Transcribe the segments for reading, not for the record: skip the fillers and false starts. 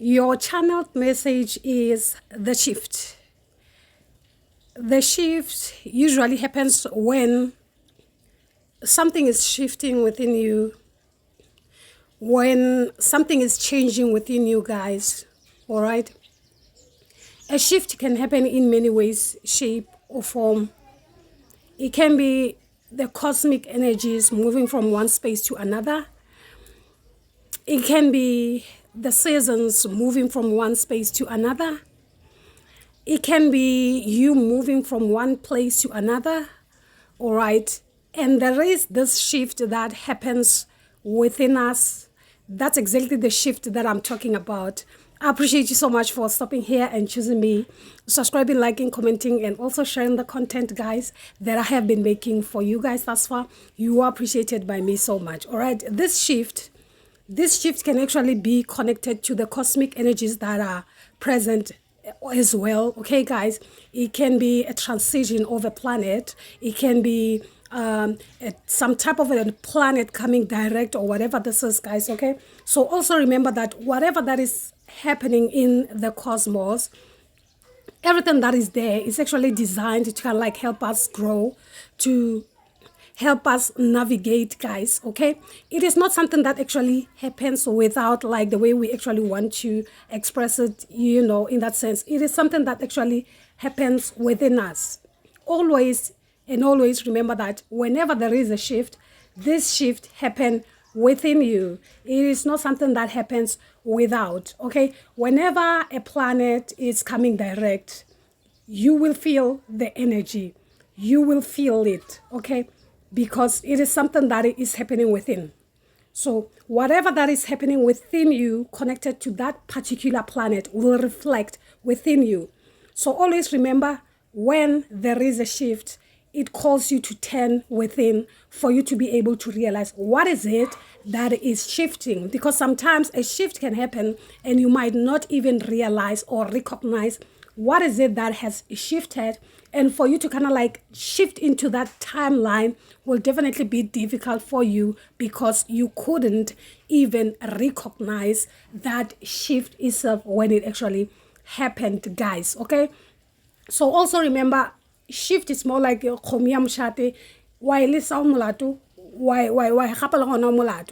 Your channeled message is the shift. The shift usually happens when something is shifting within you, when something is changing within you guys, all right? A shift can happen in many ways, shape or form. It can be the cosmic energies moving from one space to another. It can be the seasons moving from one space to another. It can be you moving from one place to another, all right? And there is this shift that happens within us. That's exactly the shift that I'm talking about. I appreciate you so much for stopping here and choosing me, subscribing, liking, commenting, and also sharing the content, guys, that I have been making for you guys thus far. You are appreciated by me so much, all right? This shift can actually be connected to the cosmic energies that are present as well, okay, guys? It can be a transition of a planet. It can be some type of a planet coming direct or whatever this is, guys, okay? So also remember that whatever that is happening in the cosmos, everything that is there is actually designed to kind of like help us grow, to help us navigate, guys, okay? It is not something that actually happens without like the way we actually want to express it, you know, in that sense. It is something that actually happens within us. Always and always remember that whenever there is a shift, this shift happens within you. It is not something that happens without, okay? Whenever a planet is coming direct, you will feel the energy. You will feel it, okay? Because it is something that is happening within. So whatever that is happening within you connected to that particular planet will reflect within you. So always remember, when there is a shift, it calls you to turn within for you to be able to realize what is it that is shifting. Because sometimes a shift can happen and you might not even realize or recognize what is it that has shifted. And for you to kind of like shift into that timeline will definitely be difficult for you because you couldn't even recognize that shift itself when it actually happened, guys, okay? So also remember, shift is more like khomiya mshate why lisa molato why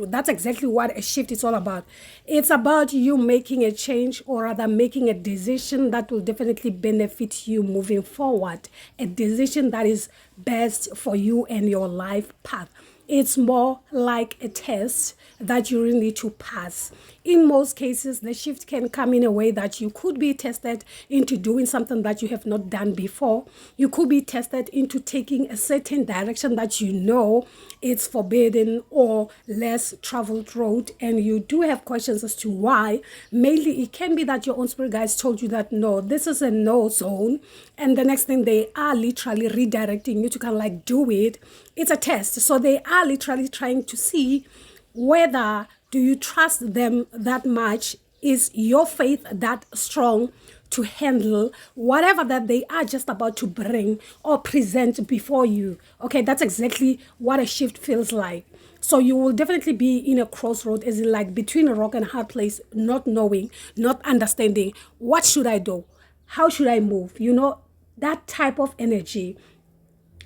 that's exactly what a shift is all about. It's about you making a change, or rather making a decision that will definitely benefit you moving forward, a decision that is best for you and your life path. It's more like a test that you really need to pass. In most cases, the shift can come in a way that you could be tested into doing something that you have not done before. You could be tested into taking a certain direction that you know it's forbidden or less traveled road, and you do have questions as to why. Mainly, it can be that your own spirit guides told you that no, this is a no zone, and the next thing they are literally redirecting you to kind of like do it. It's a test, so they are literally trying to see whether do you trust them that much, is your faith that strong to handle whatever that they are just about to bring or present before you. Okay, that's exactly what a shift feels like. So you will definitely be in a crossroad, as in like between a rock and a hard place, not knowing, not understanding, what should I do? How should I move? You know, that type of energy.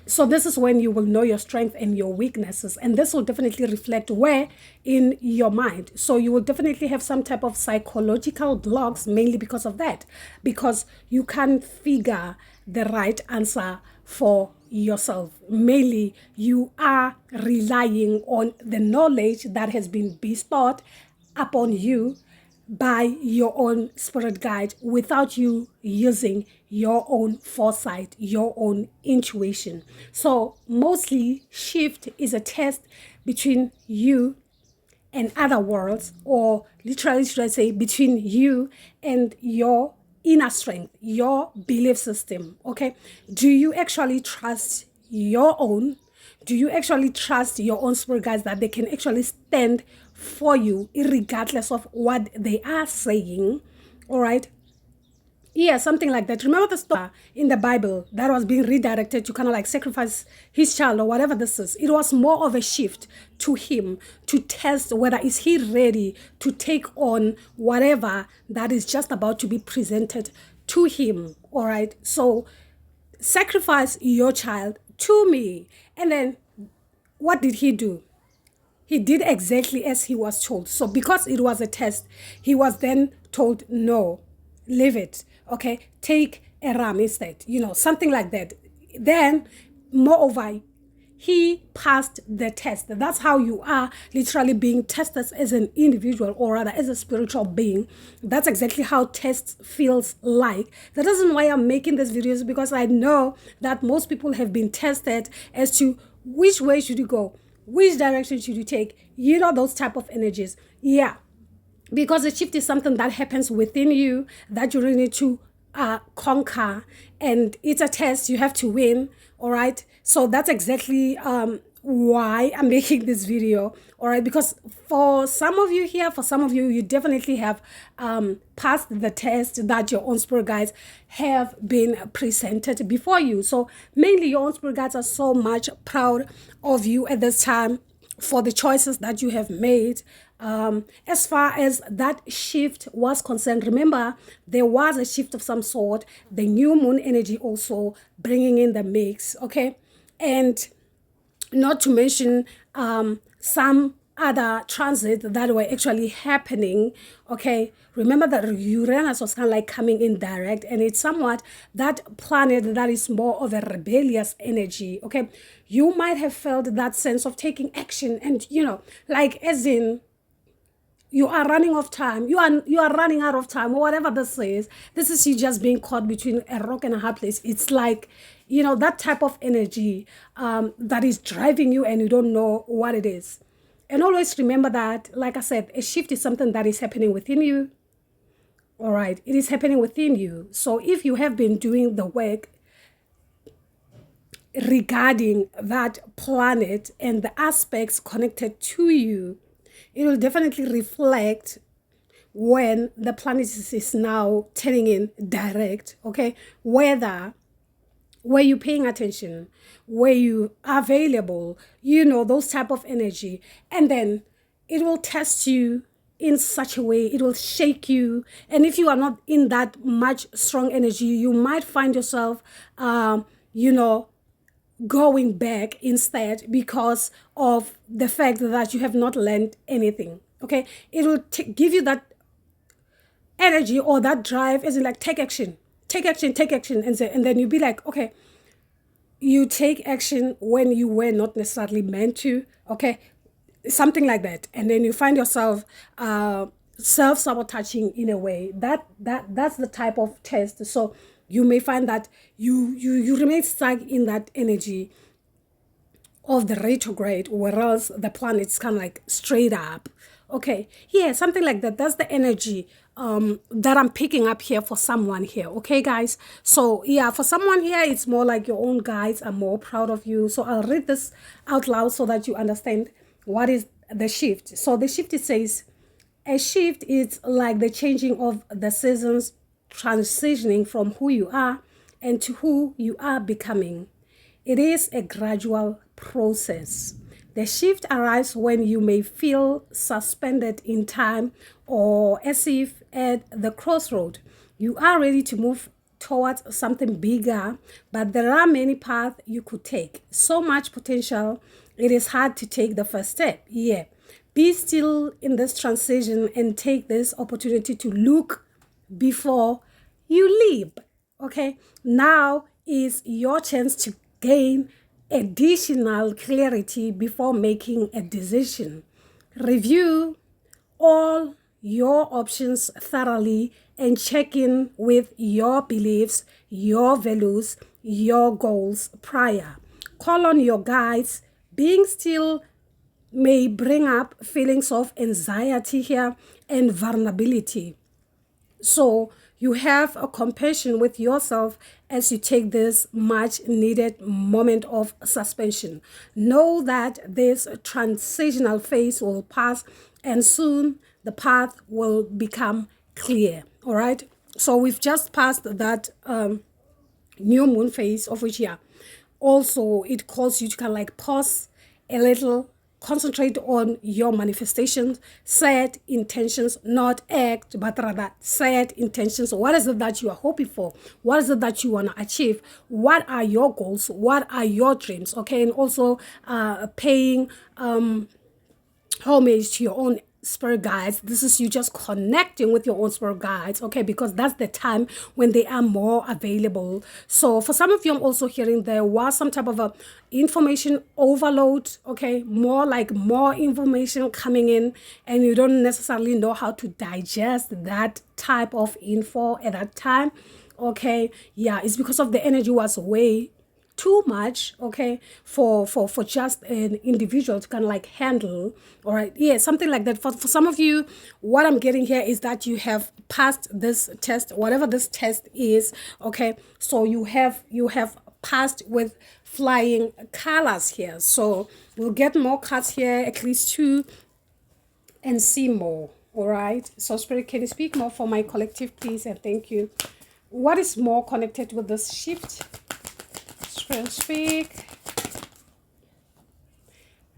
So this is when you will know your strength and your weaknesses, and this will definitely reflect where in your mind. So you will definitely have some type of psychological blocks, mainly because of that, because you can't figure the right answer for yourself. Mainly, you are relying on the knowledge that has been bestowed upon you by your own spirit guide without you using your own foresight, your own intuition. So mostly shift is a test between you and other worlds, or literally should I say between you and your inner strength, your belief system, okay? Do you actually trust your own? Do you actually trust your own spirit guides that they can actually stand for you regardless of what they are saying, all right? Yeah, something like that. Remember the story in the Bible that was being redirected to kind of like sacrifice his child or whatever this is. It was more of a shift to him to test whether is he ready to take on whatever that is just about to be presented to him. All right. So sacrifice your child to me. And then what did he do? He did exactly as he was told. So because it was a test, he was then told, no, leave it. Okay, take a ram instead, something like that. Then, moreover, he passed the test. That's how you are literally being tested as an individual, or rather as a spiritual being. That's exactly how tests feels like. The reason why I'm making this video is because I know that most people have been tested as to which way should you go, which direction should you take, those type of energies. Yeah, because the shift is something that happens within you that you really need to conquer, and it's a test you have to win. All right, so that's exactly why I'm making this video. All right, because for some of you here, for some of you, you definitely have passed the test that your own spirit guides have been presented before you. So mainly your own spirit guides are so much proud of you at this time for the choices that you have made. As far as that shift was concerned, remember, there was a shift of some sort, the new moon energy also bringing in the mix, okay? And not to mention some other transits that were actually happening, okay? Remember that Uranus was kind of like coming in direct, and it's somewhat that planet that is more of a rebellious energy, okay? You might have felt that sense of taking action, and like as in you are running off time, you are running out of time, or whatever this is. This is you just being caught between a rock and a hard place. It's like, that type of energy that is driving you and you don't know what it is. And always remember that, like I said, a shift is something that is happening within you. All right, it is happening within you. So if you have been doing the work regarding that planet and the aspects connected to you, it will definitely reflect when the planet is now turning in direct, okay? Were you paying attention? Were you available? Those type of energy. And then it will test you in such a way, it will shake you. And if you are not in that much strong energy, you might find yourself, going back instead because of the fact that you have not learned anything, okay? It will give you that energy or that drive, as in like, take action, and then you'll be like, okay, you take action when you were not necessarily meant to, okay? Something like that. And then you find yourself self-sabotaging in a way. That's the type of test. So you may find that you remain stuck in that energy of the retrograde, whereas the planet's kind of like straight up. Okay, yeah, something like that. That's the energy that I'm picking up here for someone here. Okay, guys. So yeah, for someone here, it's more like your own guides are more proud of you. So I'll read this out loud so that you understand what is the shift. So the shift, it says, a shift is like the changing of the seasons, transitioning from who you are and to who you are becoming. It is a gradual process. The shift arrives when you may feel suspended in time, or as if at the crossroad. You are ready to move towards something bigger, but there are many paths you could take. So much potential, it is hard to take the first step. Yeah. Be still in this transition and take this opportunity to look before you leap. Okay, now is your chance to gain additional clarity before making a decision. Review all your options thoroughly and check in with your beliefs, your values, your goals prior. Call on your guides. Being still may bring up feelings of anxiety here and vulnerability. So you have a compassion with yourself as you take this much needed moment of suspension. Know that this transitional phase will pass, and soon the path will become clear. All right. So we've just passed that new moon phase, of which, yeah, also it calls you to kind of like pause a little, concentrate on your manifestations, set intentions, not act, but rather set intentions. What is it that you are hoping for? What is it that you want to achieve? What are your goals? What are your dreams? Okay, and also paying homage to your own spirit guides. This is you just connecting with your own spirit guides, okay, because that's the time when they are more available. So for some of you, I'm also hearing there was some type of a information overload, okay, more information coming in, and you don't necessarily know how to digest that type of info at that time. Okay, yeah, it's because of the energy was way too much, okay, for just an individual to kind of like handle. All right, yeah, something like that. For some of you, what I'm getting here is that you have passed this test, whatever this test is, okay. So you have passed with flying colors here. So we'll get more cards here, at least two, and see more. All right, so Spirit, can you speak more for my collective, please? And thank you. What is more connected with this shift? Speak.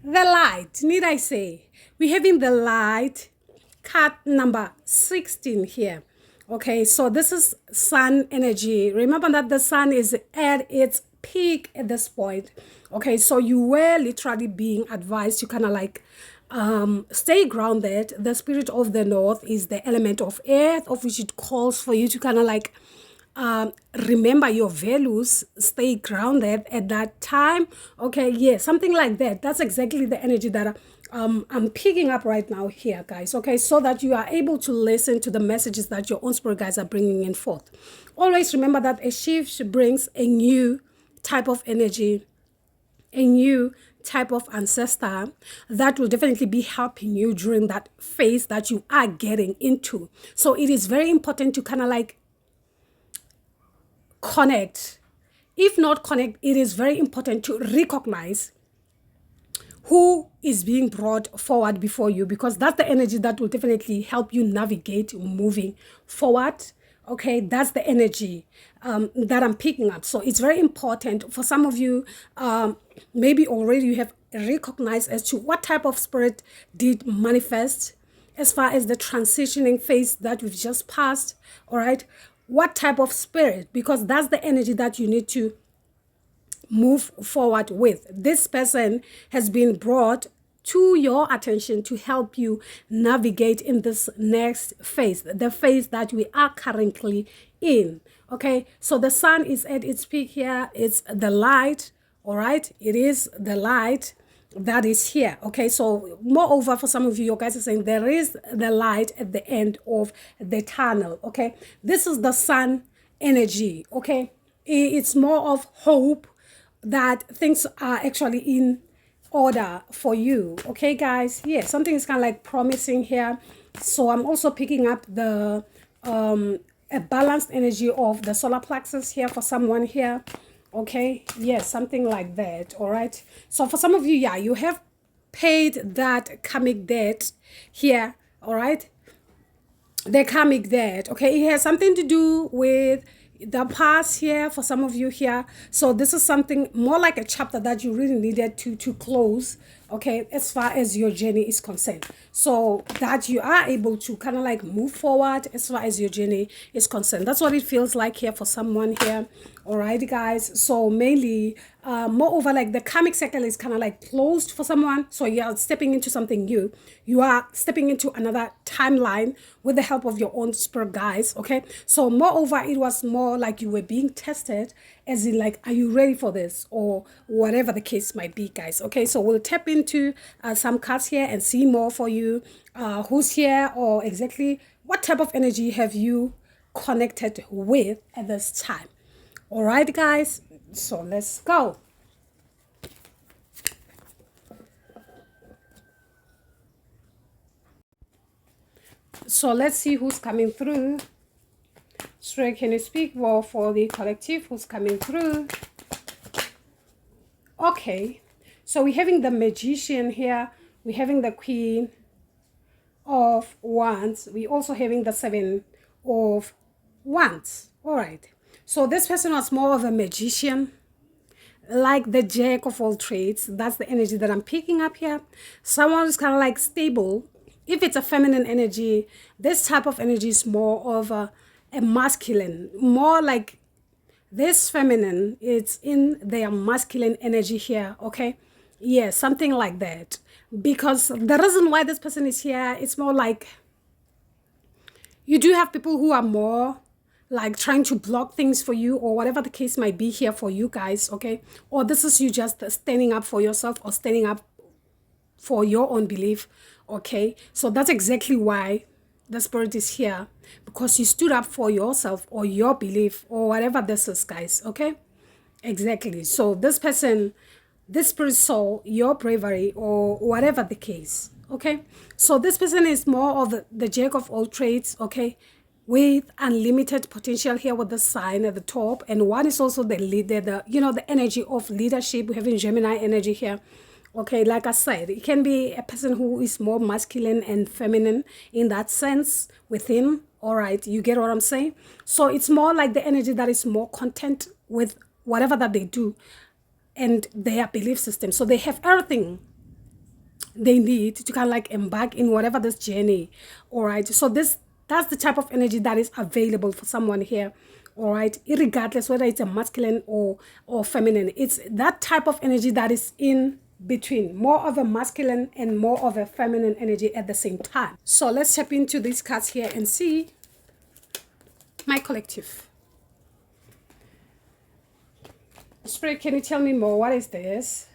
The light, need I say? We're having the light, card number 16 here. Okay, so this is sun energy. Remember that the sun is at its peak at this point. Okay, so you were literally being advised to kind of like stay grounded. The spirit of the north is the element of earth, of which it calls for you to kind of like remember your values, stay grounded at that time. Okay, yeah, something like that. That's exactly the energy that I'm picking up right now here, guys. Okay, so that you are able to listen to the messages that your own spirit guides are bringing in forth. Always remember that a shift brings a new type of energy, a new type of ancestor that will definitely be helping you during that phase that you are getting into. So it is very important to kind of like connect. If not connect, it is very important to recognize who is being brought forward before you, because that's the energy that will definitely help you navigate moving forward. Okay, that's the energy that I'm picking up. So it's very important for some of you, maybe already you have recognized as to what type of spirit did manifest as far as the transitioning phase that we've just passed. All right, what type of spirit, because that's the energy that you need to move forward with. This person has been brought to your attention to help you navigate in this next phase, the phase that we are currently in. Okay, so the sun is at its peak here. It's the light. All right, it is the light that is here. Okay, so moreover, for some of you guys are saying there is the light at the end of the tunnel. Okay, this is the sun energy. Okay, it's more of hope that things are actually in order for you. Okay, guys, yeah, something is kind of like promising here. So I'm also picking up the a balanced energy of the solar plexus here for someone here. Okay, yes, something like that. All right, so for some of you, yeah, you have paid that karmic debt here. All right, the karmic debt. Okay, it has something to do with the past here for some of you here. So this is something more like a chapter that you really needed to close, okay, as far as your journey is concerned, so that you are able to kind of like move forward as far as your journey is concerned. That's what it feels like here for someone here. All right, guys, so mainly moreover, like the karmic cycle is kind of like closed for someone, so you are stepping into something new. You are stepping into another timeline with the help of your own spirit guides. Okay, so moreover, it was more like you were being tested, as in like, are you ready for this, or whatever the case might be, guys. Okay, so we'll tap into some cards here and see more for you, who's here, or exactly what type of energy have you connected with at this time. All right, guys, so let's go. So let's see who's coming through. Stray, can you speak more for the collective who's coming through? Okay, so we're having the magician here. We're having the Queen of Wands. We're also having the Seven of Wands. All right. So this person was more of a magician, like the jack of all trades. That's the energy that I'm picking up here. Someone who's kind of like stable. If it's a feminine energy, this type of energy is more of a masculine, more like this feminine. It's in their masculine energy here, okay? Yeah, something like that. Because the reason why this person is here, it's more like you do have people who are more like trying to block things for you, or whatever the case might be here for you guys, okay? Or this is you just standing up for yourself, or standing up for your own belief, okay? So that's exactly why the spirit is here, because you stood up for yourself or your belief or whatever this is, guys, okay? Exactly. So this person, this spirit saw your bravery or whatever the case, okay? So this person is more of the jack of all trades, okay, with unlimited potential here with the sign at the top. And one is also the leader, the energy of leadership. We're having Gemini energy here. Okay, like I said, it can be a person who is more masculine and feminine in that sense within. All right, you get what I'm saying? So it's more like the energy that is more content with whatever that they do and their belief system. So they have everything they need to kind of like embark in whatever this journey. All right, so that's the type of energy that is available for someone here. All right, regardless whether it's a masculine or feminine, it's that type of energy that is in between, more of a masculine and more of a feminine energy at the same time. So let's step into these cards here and see my collective. Spirit, can you tell me more? What is this?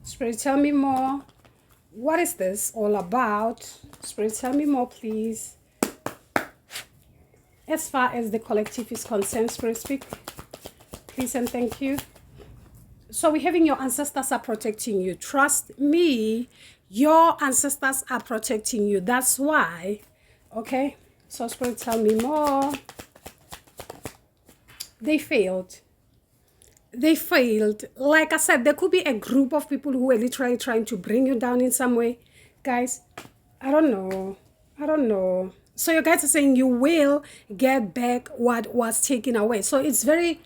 Spirit, tell me more. What is this all about? Spirit, tell me more, please. As far as the collective is concerned, Spirit, speak, please and thank you. So we're having your ancestors are protecting you. Trust me, your ancestors are protecting you. That's why, okay? So Spirit, tell me more. They failed. They failed. Like I said, there could be a group of people who are literally trying to bring you down in some way. Guys, I don't know. So you guys are saying you will get back what was taken away. So it's very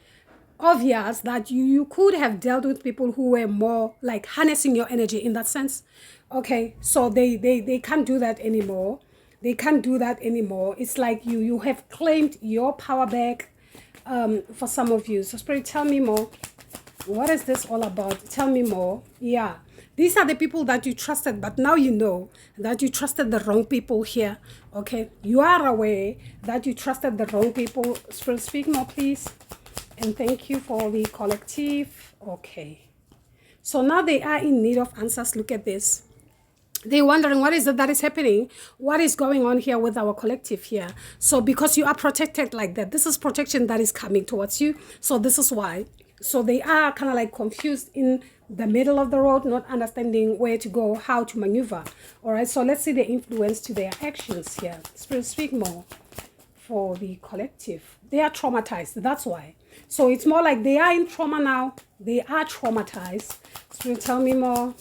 obvious that you could have dealt with people who were more like harnessing your energy in that sense. Okay, so they can't do that anymore. They can't do that anymore. It's like you have claimed your power back for some of you. So Spirit, tell me more. What is this all about? Tell me more. Yeah, these are the people that you trusted, but now you know that you trusted the wrong people here. Okay, you are aware that you trusted the wrong people. Spirit, speak more, please. And thank you for the collective. Okay, so now they are in need of answers. Look at this. They're wondering what is it that is happening, what is going on here with our collective here. So because you are protected like that, this is protection that is coming towards you. So this is why. So they are kind of like confused in the middle of the road, not understanding where to go, how to maneuver. All right, so let's see the influence to their actions here. Spirit, speak more for the collective. They are traumatized, that's why. So it's more like they are in trauma now. They are traumatized. Spirit, tell me more.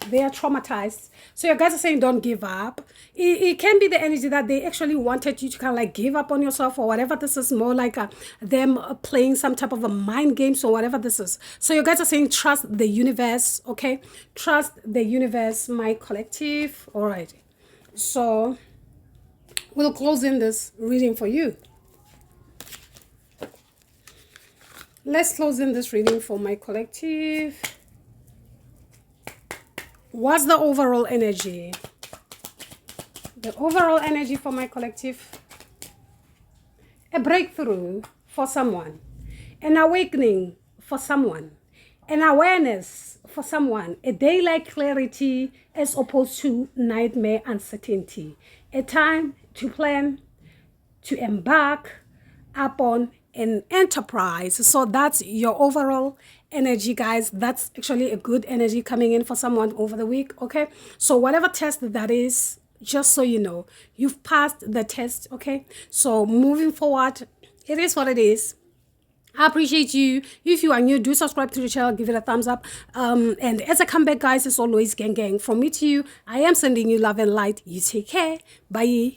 They are traumatized. So you guys are saying don't give up. It can be the energy that they actually wanted you to kind of like give up on yourself or whatever. This is more like them playing some type of a mind game, so whatever this is. So you guys are saying trust the universe, okay? Trust the universe, my collective. All right. So we'll close in this reading for you. Let's close in this reading for my collective. What's the overall energy? The overall energy for my collective. A breakthrough for someone. An awakening for someone. An awareness for someone. A daylight clarity as opposed to nightmare uncertainty. A time to plan, to embark upon an enterprise. So that's your overall energy, guys. That's actually a good energy coming in for someone over the week, okay? So whatever test that is, just so you know, you've passed the test, okay? So moving forward, it is what it is. I appreciate you. If you are new, do subscribe to the channel, give it a thumbs up. And as I come back, guys, it's always gang gang. From me to you, I am sending you love and light. You take care. Bye.